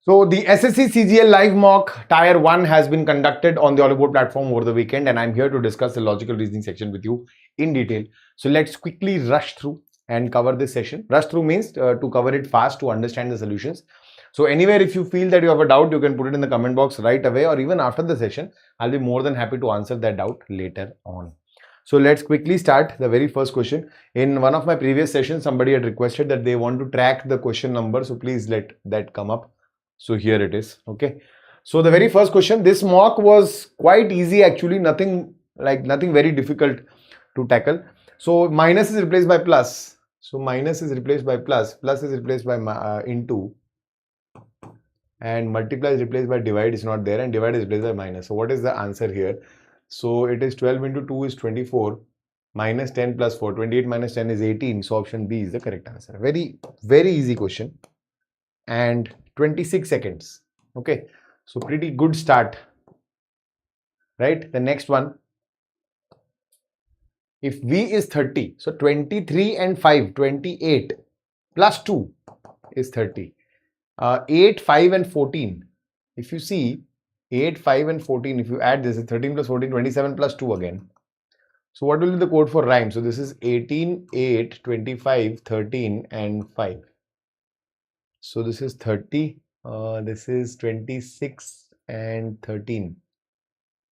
So the SSC CGL live mock Tier 1 has been conducted on the Oliveboard platform over the weekend, and I'm here to discuss the logical reasoning section with you in detail. So let's quickly rush through and cover this session. Rush through means to cover it fast to understand the solutions. So anywhere if you feel that you have a doubt, you can put it in the comment box right away, or even after the session. I'll be more than happy to answer that doubt later on. So let's quickly start the very first question. In one of my previous sessions, somebody had requested that they want to track the question number. So please let that come up. So here it is. Okay. So the very first question, this mock was quite easy actually, nothing very difficult to tackle. So minus is replaced by plus. So minus is replaced by plus. Plus is replaced by into. And multiply is replaced by divide, is not there, and divide is replaced by minus. So what is the answer here? So it is 12 into 2 is 24, minus 10 plus 4, 28 minus 10 is 18. So option B is the correct answer. Very, very easy question. And 26 seconds. Okay. So pretty good start. Right. The next one. If V is 30, so 23 and 5, 28 plus 2 is 30. 8, 5 and 14. If you see 8, 5 and 14, if you add this, is 13 plus 14, 27 plus 2 again. So what will be the code for rhyme? So this is 18, 8, 25, 13 and 5. So this is 30, this is 26 and 13.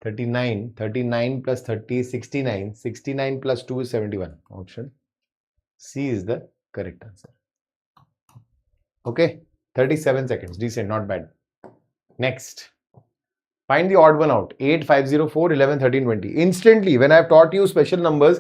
39, 39 plus 30 is 69, 69 plus 2 is 71. Option C is the correct answer. Okay, 37 seconds, decent, not bad. Next, find the odd one out. 8, 5, 0, 4, 11, 13, 20. Instantly, when I have taught you special numbers,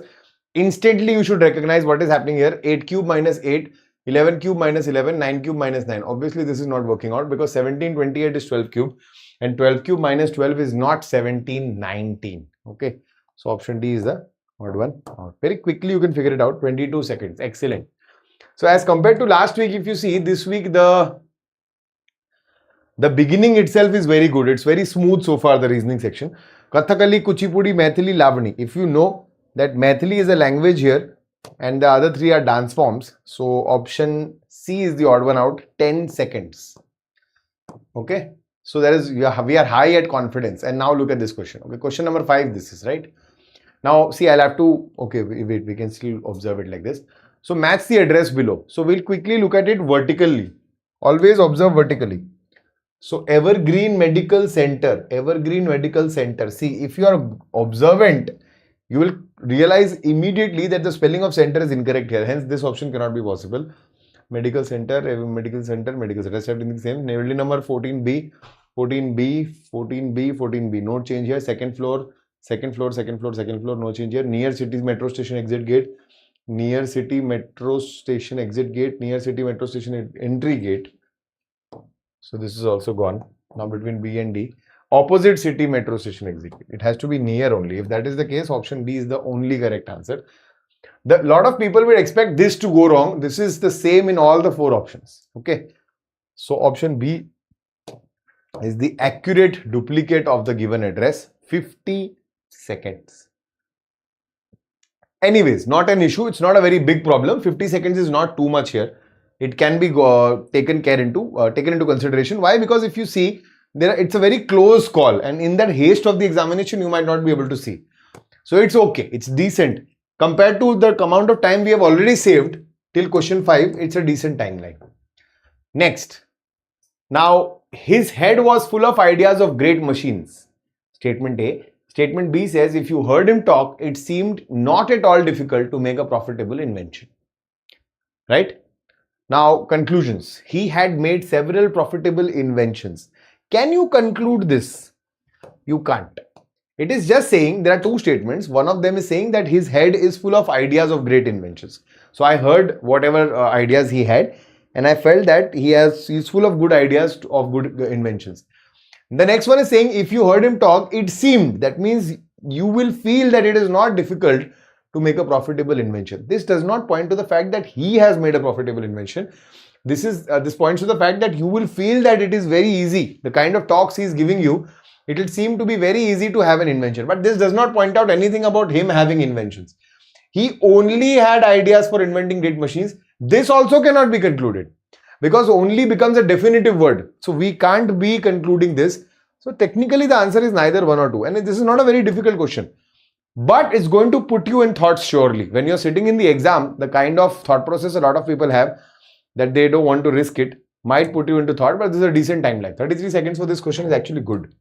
instantly you should recognize what is happening here. 8 cube minus 8, 11 cube minus 11, 9 cube minus 9. Obviously, this is not working out because 1728 is 12 cube and 12 cube minus 12 is not 1719. Okay. So option D is the odd one out. Very quickly, you can figure it out. 22 seconds. Excellent. So as compared to last week, if you see this week, the beginning itself is very good. It's very smooth so far, the reasoning section. Kathakali, Kuchipudi, Maithili, Lavani. If you know that Maithili is a language here, and the other three are dance forms. So option C is the odd one out. 10 seconds. Okay. So there is, we are high at confidence. And now look at this question. Okay. Question number 5, this is right. Now see, I'll have to, okay, wait, we can still observe it like this. So match the address below. So we'll quickly look at it vertically. Always observe vertically. So Evergreen Medical Center, Evergreen Medical Center. See, if you are observant, you will realize immediately that the spelling of center is incorrect here. Hence, this option cannot be possible. Medical center, medical center, medical center. Rest everything same. Navy number 14B, 14B, 14B, 14B. No change here. Second floor, second floor, second floor, second floor. No change here. Near city metro station exit gate. Near city metro station exit gate. Near city metro station entry gate. So this is also gone. Now between B and D. Opposite city metro station exit. It has to be near only. If that is the case, option B is the only correct answer. A lot of people will expect this to go wrong. This is the same in all the 4 options. Okay. So option B is the accurate duplicate of the given address. 50 seconds. Anyways, not an issue. It's not a very big problem. 50 seconds is not too much here. It can be taken into consideration. Why? Because if you see, it's a very close call, and in that haste of the examination, you might not be able to see. So it's okay. It's decent. Compared to the amount of time we have already saved till question 5, it's a decent timeline. Next. Now, his head was full of ideas of great machines. Statement A. Statement B says, if you heard him talk, it seemed not at all difficult to make a profitable invention. Right? Now, conclusions. He had made several profitable inventions. Can you conclude this? You can't. It is just saying there are 2 statements. One of them is saying that his head is full of ideas of great inventions. So I heard whatever ideas he had, and I felt that he's full of good ideas of good inventions. The next one is saying if you heard him talk, it seemed. That means you will feel that it is not difficult to make a profitable invention. This does not point to the fact that he has made a profitable invention. This points to the fact that you will feel that it is very easy. The kind of talks he is giving you, it will seem to be very easy to have an invention. But this does not point out anything about him having inventions. He only had ideas for inventing great machines. This also cannot be concluded. because only becomes a definitive word. So we can't be concluding this. So technically the answer is neither 1 or 2. And this is not a very difficult question. But it's going to put you in thoughts surely. When you're sitting in the exam, the kind of thought process a lot of people have that they don't want to risk it might put you into thought, but this is a decent timeline. 33 seconds for this question is actually good.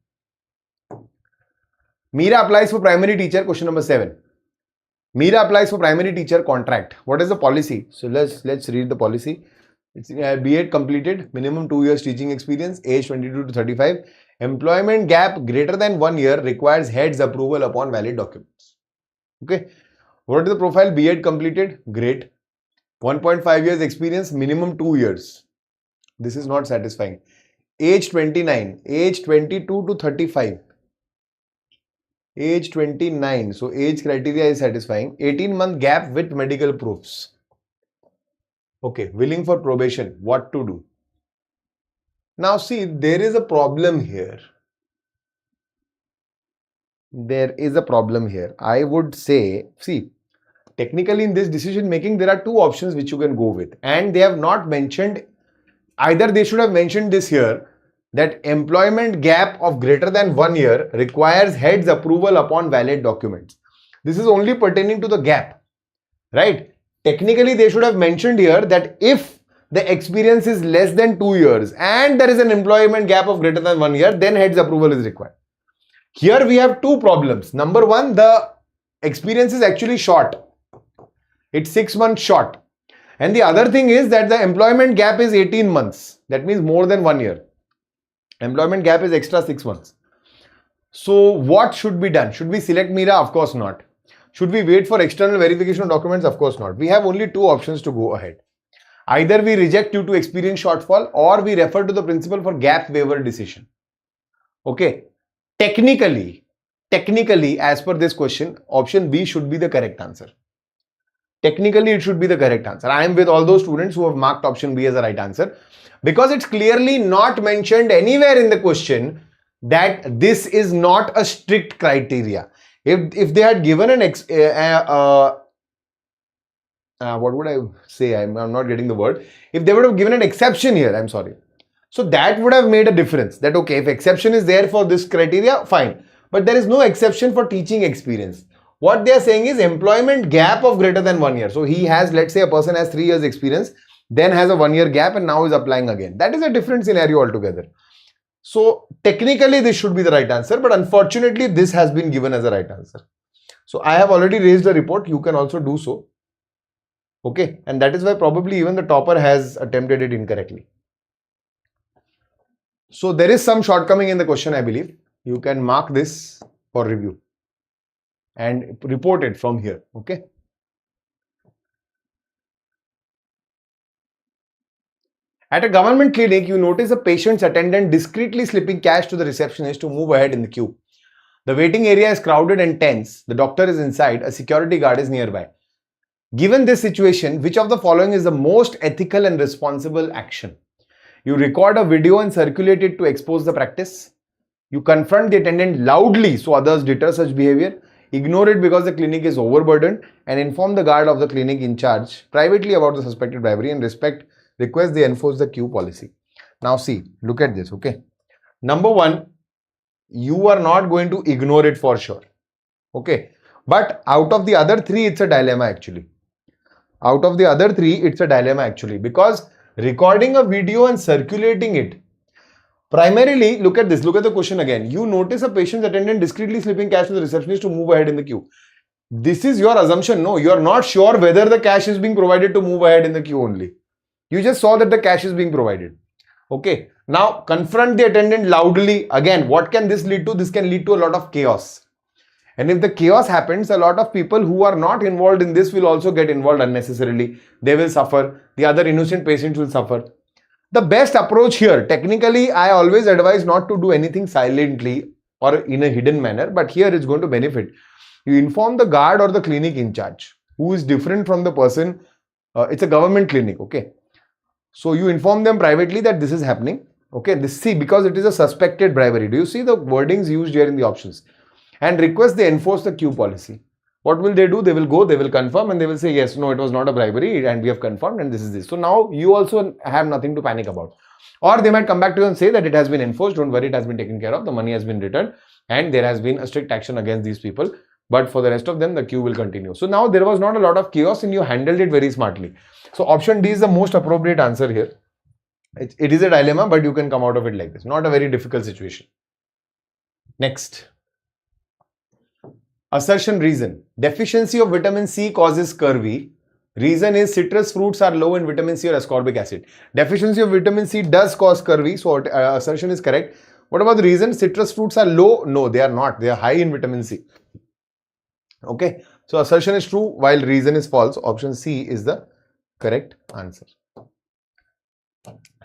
Meera applies for primary teacher, question number 7. Meera applies for primary teacher contract. What is the policy? So let's read the policy. It's B.Ed completed, minimum 2 years teaching experience, age 22 to 35. Employment gap greater than 1 year requires head's approval upon valid documents. Okay. What is the profile? B.Ed completed, great. 1.5 years experience, minimum 2 years. This is not satisfying. Age 29, age 22 to 35. Age 29, so age criteria is satisfying. 18-month gap with medical proofs. Okay, willing for probation, what to do? Now see, there is a problem here. There is a problem here. I would say, see, technically in this decision making, there are two options which you can go with. And they have not mentioned, either they should have mentioned this here, that employment gap of greater than 1 year requires head's approval upon valid documents. This is only pertaining to the gap, right? Technically, they should have mentioned here that if the experience is less than 2 years and there is an employment gap of greater than 1 year, then head's approval is required. Here we have two problems. Number one, the experience is actually short. It's 6 months short. And the other thing is that the employment gap is 18 months. That means more than 1 year. Employment gap is extra 6 months. So what should be done? Should we select Meera? Of course not. Should we wait for external verification of documents? Of course not. We have only two options to go ahead. Either we reject due to experience shortfall or we refer to the principle for gap waiver decision. Okay. Technically, as per this question, option B should be the correct answer. Technically, it should be the correct answer. I am with all those students who have marked option B as the right answer because it's clearly not mentioned anywhere in the question that this is not a strict criteria. If they had given an what would I say? I'm not getting the word. If they would have given an exception here, I'm sorry. So that would have made a difference. That okay, if exception is there for this criteria, fine. But there is no exception for teaching experience. What they are saying is employment gap of greater than 1 year. So he has, let's say a person has 3 years experience, then has a 1 year gap and now is applying again. That is a different scenario altogether. So technically this should be the right answer, but unfortunately this has been given as a right answer. So I have already raised the report. You can also do so. Okay. And that is why probably even the topper has attempted it incorrectly. So there is some shortcoming in the question, I believe. You can mark this for review and report it from here. Okay. At a government clinic, you notice a patient's attendant discreetly slipping cash to the receptionist to move ahead in the queue. The waiting area is crowded and tense. The doctor is inside. A security guard is nearby. Given this situation, which of the following is the most ethical and responsible action? You record a video and circulate it to expose the practice. You confront the attendant loudly so others deter such behavior. Ignore it because the clinic is overburdened and inform the guard of the clinic in charge privately about the suspected bribery and request they enforce the queue policy. Now see, look at this, okay. Number one, you are not going to ignore it for sure, okay. But out of the other three, it's a dilemma actually. Out of the other three, it's a dilemma actually because recording a video and circulating it, primarily, look at this, look at the question again. You notice a patient's attendant discreetly slipping cash to the receptionist to move ahead in the queue. This is your assumption. No, you are not sure whether the cash is being provided to move ahead in the queue only. You just saw that the cash is being provided. Okay. Now, confront the attendant loudly. Again, what can this lead to? This can lead to a lot of chaos. And if the chaos happens, a lot of people who are not involved in this will also get involved unnecessarily. They will suffer. The other innocent patients will suffer. The best approach here, technically, I always advise not to do anything silently or in a hidden manner, but here it's going to benefit. You inform the guard or the clinic in charge, who is different from the person. It's a government clinic, okay. So you inform them privately that this is happening, okay. See, because it is a suspected bribery. Do you see the wordings used here in the options? And request they enforce the queue policy. What will they do? They will go, they will confirm, and they will say, yes, no, it was not a bribery, and we have confirmed, and this is this. So now you also have nothing to panic about. Or they might come back to you and say that it has been enforced, don't worry, it has been taken care of, the money has been returned, and there has been a strict action against these people. But for the rest of them, the queue will continue. So now there was not a lot of chaos, and you handled it very smartly. So option D is the most appropriate answer here. It is a dilemma, but you can come out of it like this. Not a very difficult situation. Next. Assertion reason. Deficiency of vitamin C causes scurvy. Reason is citrus fruits are low in vitamin C or ascorbic acid. Deficiency of vitamin C does cause scurvy, so assertion is correct. What about the reason? Citrus fruits are low? No, they are not. They are high in vitamin C. Okay, so assertion is true while reason is false. Option C is the correct answer.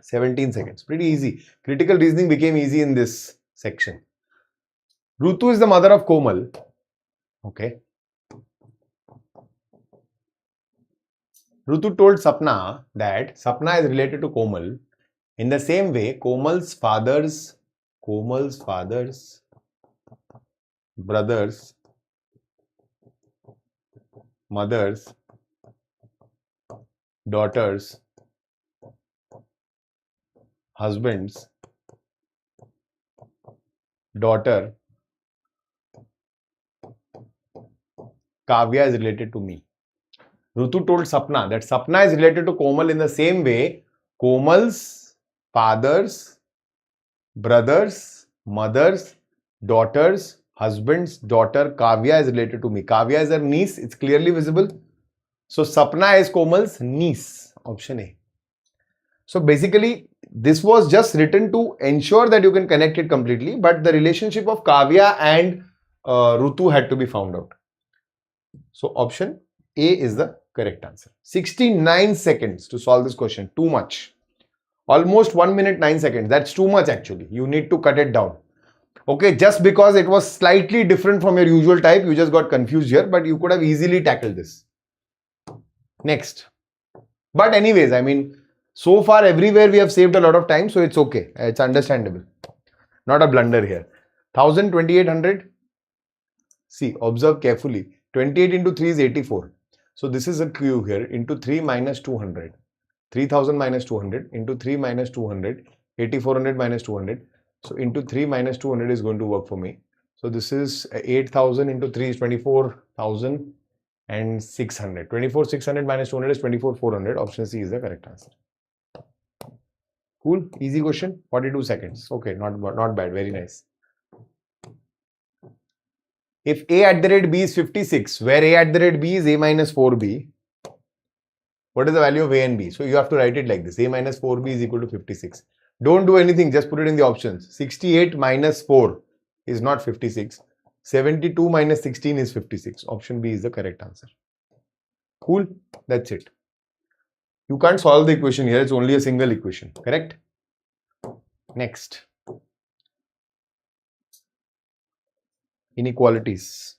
17 seconds. Pretty easy. Critical reasoning became easy in this section. Rutu is the mother of Komal. Okay. Rutu told Sapna that Sapna is related to Komal. In the same way, Komal's fathers, brothers, mothers, daughters, husbands, daughter, Kavya is related to me. Rutu told Sapna that Sapna is related to Komal in the same way Komal's fathers, brothers, mothers, daughters, husbands, daughter, Kavya is related to me. Kavya is her niece, it's clearly visible. So Sapna is Komal's niece. Option A. So basically, this was just written to ensure that you can connect it completely, but the relationship of Kavya and Rutu had to be found out. So option A is the correct answer. 69 seconds to solve this question. Too much. Almost 1 minute 9 seconds. That's too much actually. You need to cut it down. Okay, just because it was slightly different from your usual type, you just got confused here, but you could have easily tackled this. Next. But anyways, I mean, so far everywhere we have saved a lot of time, so it's okay. It's understandable. Not a blunder here. 1000, 2800. See, observe carefully. 28 into 3 is 84. So this is a Q here into 3 minus 200. 3000 minus 200 into 3 minus 200. 8400 minus 200. So into 3 minus 200 is going to work for me. So this is 8000 into 3 is 24,600. 24,600 minus 200 is 24,400. Option C is the correct answer. Cool. Easy question. 42 seconds. Okay, not bad. Very nice. If A at the rate B is 56, where A at the rate B is A minus 4B, what is the value of A and B? So you have to write it like this. A minus 4B is equal to 56. Don't do anything. Just put it in the options. 68 minus 4 is not 56. 72 minus 16 is 56. Option B is the correct answer. Cool. That's it. You can't solve the equation here. It's only a single equation. Correct? Next. Inequalities.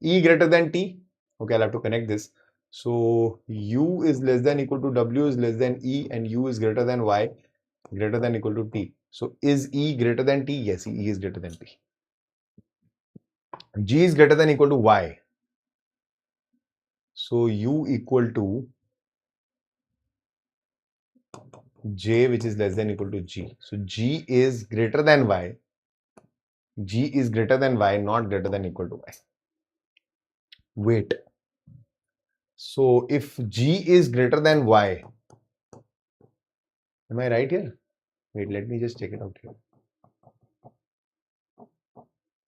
E greater than T. Okay, I'll have to connect this. So U is less than equal to W is less than E, and U is greater than Y greater than equal to T. So is E greater than T? Yes, E is greater than T. G is greater than equal to Y. So U equal to J, which is less than equal to G. So G is greater than Y. G is greater than Y, not greater than equal to Y. Wait. So if G is greater than Y, am I right here? Wait, let me just check it out here.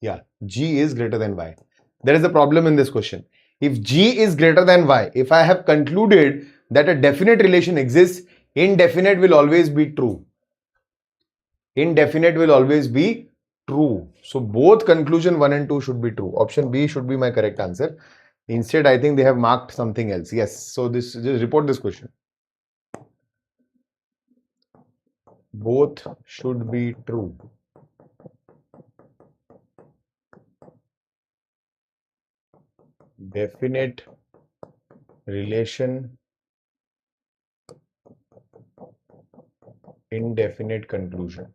Yeah, G is greater than Y. There is a problem in this question. If G is greater than Y, if I have concluded that a definite relation exists, indefinite will always be true. Indefinite will always be true. So both conclusion 1 and 2 should be true. Option B should be my correct answer. Instead, I think they have marked something else. Yes. So this, just report this question. Both should be true. Definite relation, indefinite conclusion.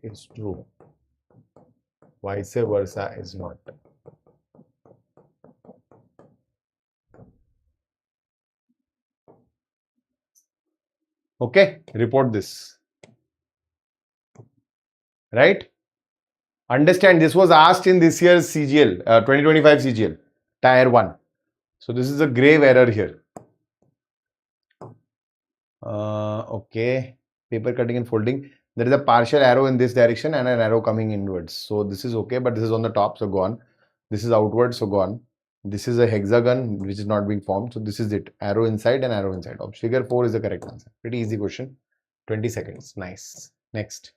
is true. Vice versa is not. Okay, report this. Right? Understand, this was asked in this year's CGL, 2025 CGL, Tier 1. So this is a grave error here. Okay, paper cutting and folding. There is a partial arrow in this direction and an arrow coming inwards. So this is okay, but this is on the top, so gone. This is outward, so gone. This is a hexagon which is not being formed. So this is it. Arrow inside and arrow inside. Figure 4 is the correct answer. Pretty easy question. 20 seconds. Nice. Next.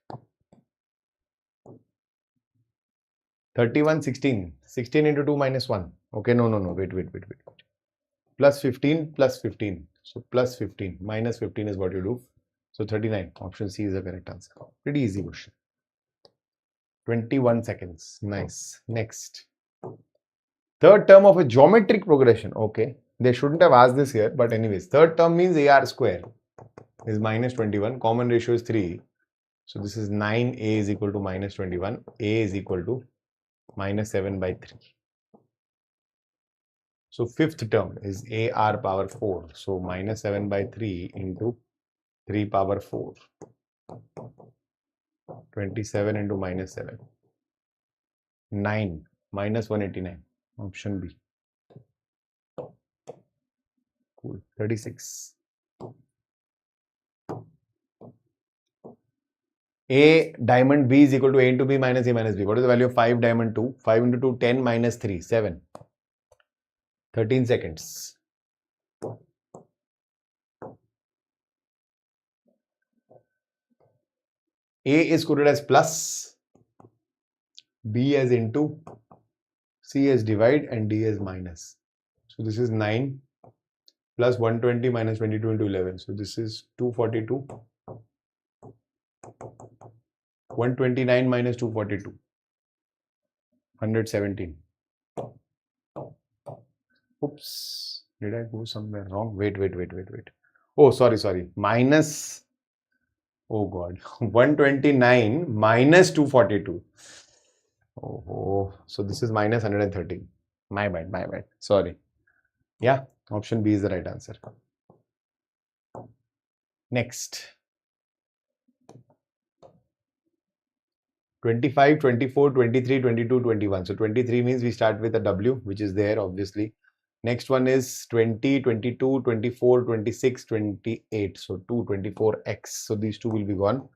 31, 16. 16 into 2 minus 1. Okay, no. Wait. Plus 15 plus 15. So plus 15 minus 15 is what you do. So 39. Option C is the correct answer. Pretty easy question. 21 seconds. Nice. Next. Third term of a geometric progression. Okay. They shouldn't have asked this here. But anyways, third term means AR square is minus 21. Common ratio is 3. So this is 9A is equal to minus 21. A is equal to minus 7 by 3. So fifth term is AR power 4. So minus 7 by 3 into 3 power 4. 27 into minus 7. 9 minus 189. Option B. Cool. 36. A diamond B is equal to A into B minus A minus B. What is the value of 5 diamond 2? 5 into 2, 10 minus 3, 7. 13 seconds. A is coded as plus, B as into, C as divide, and D as minus. So this is 9 plus 120 minus 22 into 11. So this is 242. 129 minus 242. 117. Oops. Did I go somewhere wrong? Wait. Oh, sorry. Minus. Oh God. 129 minus 242. Oh. So this is minus 113. My bad. Sorry. Yeah. Option B is the right answer. Next. 25, 24, 23, 22, 21. So 23 means we start with a W, which is there obviously. Next one is 20, 22, 24, 26, 28. So 2, 24x. So these two will be gone.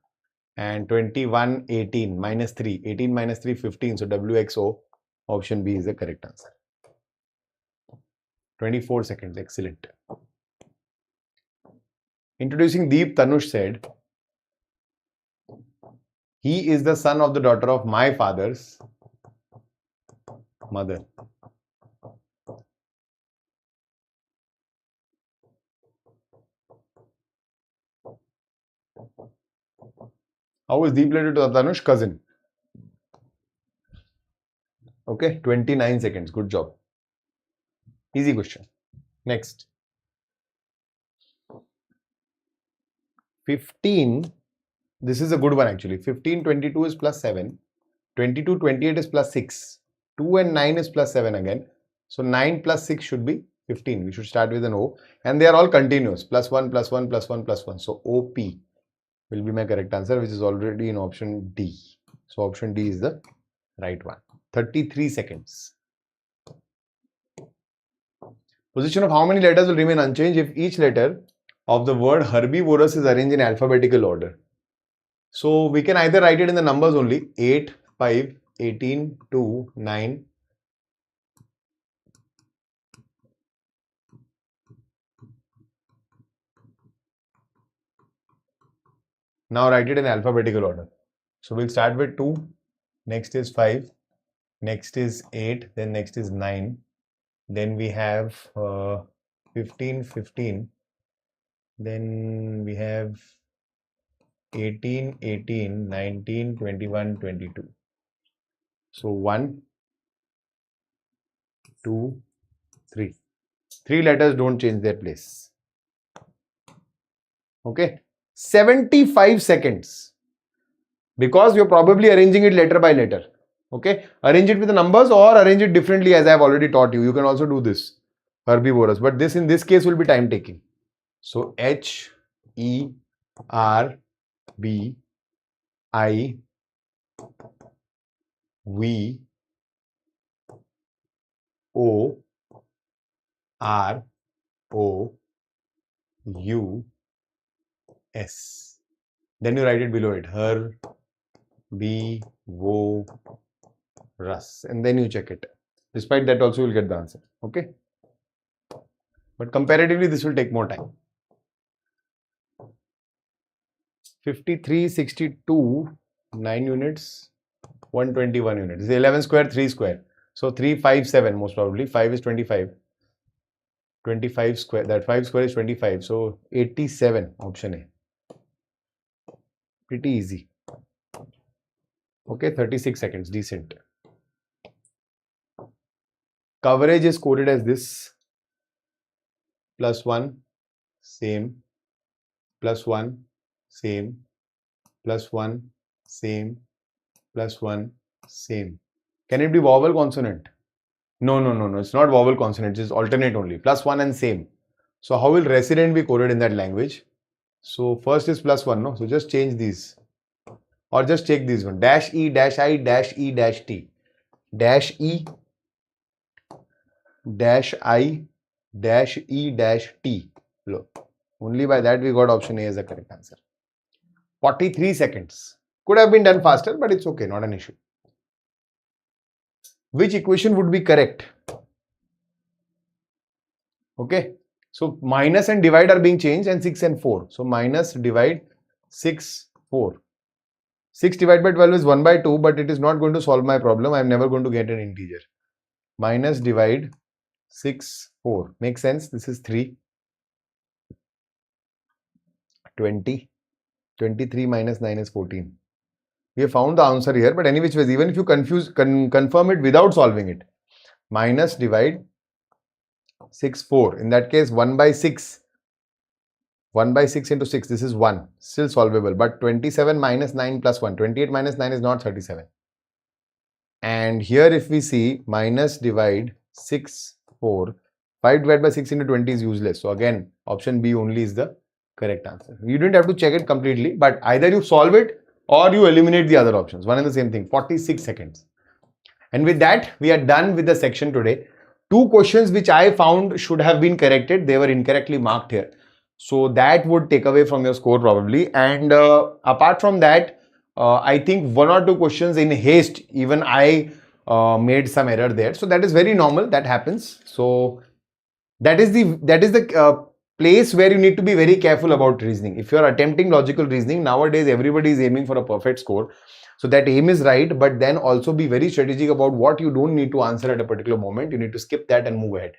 And 21, 18, minus 3. 18 minus 3, 15. So WXO. Option B is the correct answer. 24 seconds. Excellent. Introducing Deep, Tanush said, he is the son of the daughter of my father's mother. How is Deep related to Tanush? Cousin. Okay, 29 seconds. Good job. Easy question. Next. 15. This is a good one actually. 15, 22 is plus 7. 22, 28 is plus 6. 2 and 9 is plus 7 again. So 9 plus 6 should be 15. We should start with an O. And they are all continuous. Plus 1, plus 1, plus 1, plus 1. So OP will be my correct answer, which is already in option D. So option D is the right one. 33 seconds. Position of how many letters will remain unchanged if each letter of the word herbivorous is arranged in alphabetical order? So we can either write it in the numbers only. 8, 5, 18, 2, 9. Now write it in alphabetical order. So we'll start with 2. Next is 5. Next is 8. Then next is 9. Then we have 15, 15. Then we have 18, 18, 19, 21, 22. So 1, 2, 3. 3 letters don't change their place. Okay. 75 seconds. because you're probably arranging it letter by letter. Okay, arrange it with the numbers or arrange it differently, as I've already taught you. You can also do this, herbivorous, but this in this case will be time taking. So H E R B I V O R O U S. Then you write it below it, herbivorous, and then you check it. Despite that also you'll get the answer. Okay, but comparatively this will take more time. 53, 62, 9 units, 121 units. 11 square, 3 square. So 357 most probably. 5 is 25. 25 square. That 5 square is 25. So 87, option A. Pretty easy. Okay, 36 seconds. Decent. Coverage is coded as this. +1, same. +1, same. +1, same. +1, same. Can it be vowel consonant? No. It's not vowel consonant. It's alternate only. +1 and same. So how will resident be coded in that language? So first is +1, no? So just change these. Or just take these one. -E, -I, -E, -T. -E, -I, -E, -T. Look. Only by that we got option A as the correct answer. 43 seconds. Could have been done faster, but it's okay, not an issue. Which equation would be correct? Okay, so minus and divide are being changed, and 6 and 4. So minus, divide, 6, 4. 6 divided by 12 is 1/2, but it is not going to solve my problem. I am never going to get an integer. Minus, divide, 6, 4. Makes sense. This is 3. 20. 23 minus 9 is 14. We have found the answer here, but any which ways, even if you confirm it without solving it. Minus, divide, 6, 4. In that case, 1/6. 1/6 into 6, this is 1. Still solvable. But 27 minus 9 plus 1. 28 minus 9 is not 37. And here if we see, minus, divide, 6, 4. 5 divided by 6 into 20 is useless. So again, option B only is the correct answer. You didn't have to check it completely, but either you solve it or you eliminate the other options. One and the same thing. 46 seconds. And with that, we are done with the section today. 2 questions which I found should have been corrected. They were incorrectly marked here. So that would take away from your score probably. And apart from that, I think 1 or 2 questions in haste, even I made some error there. So that is very normal. That happens. So that is the place where you need to be very careful about reasoning. If you are attempting logical reasoning, nowadays everybody is aiming for a perfect score. So that aim is right, but then also be very strategic about what you don't need to answer at a particular moment. You need to skip that and move ahead,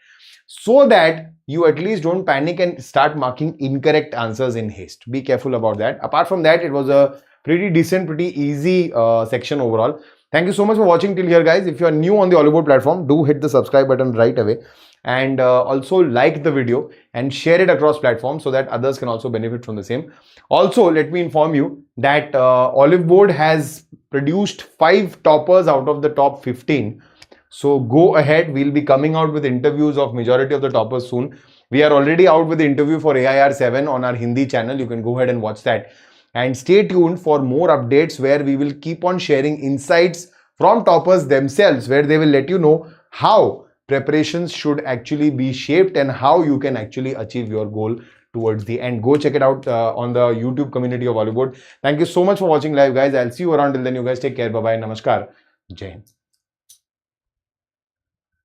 so that you at least don't panic and start marking incorrect answers in haste. Be careful about that. Apart from that, it was a pretty decent, pretty easy section overall. Thank you so much for watching till here, guys. If you are new on the Oliveboard platform, do hit the subscribe button right away. And also like the video and share it across platforms so that others can also benefit from the same. Also, let me inform you that Oliveboard has produced 5 toppers out of the top 15. So go ahead. We'll be coming out with interviews of majority of the toppers soon. We are already out with the interview for AIR 7 on our Hindi channel. You can go ahead and watch that. And stay tuned for more updates where we will keep on sharing insights from toppers themselves, where they will let you know how preparations should actually be shaped and how you can actually achieve your goal towards the end. Go check it out on the YouTube community of Oliveboard. Thank you so much for watching live, guys. I'll see you around. Till then, you guys take care. Bye-bye. Namaskar. Jai Hind.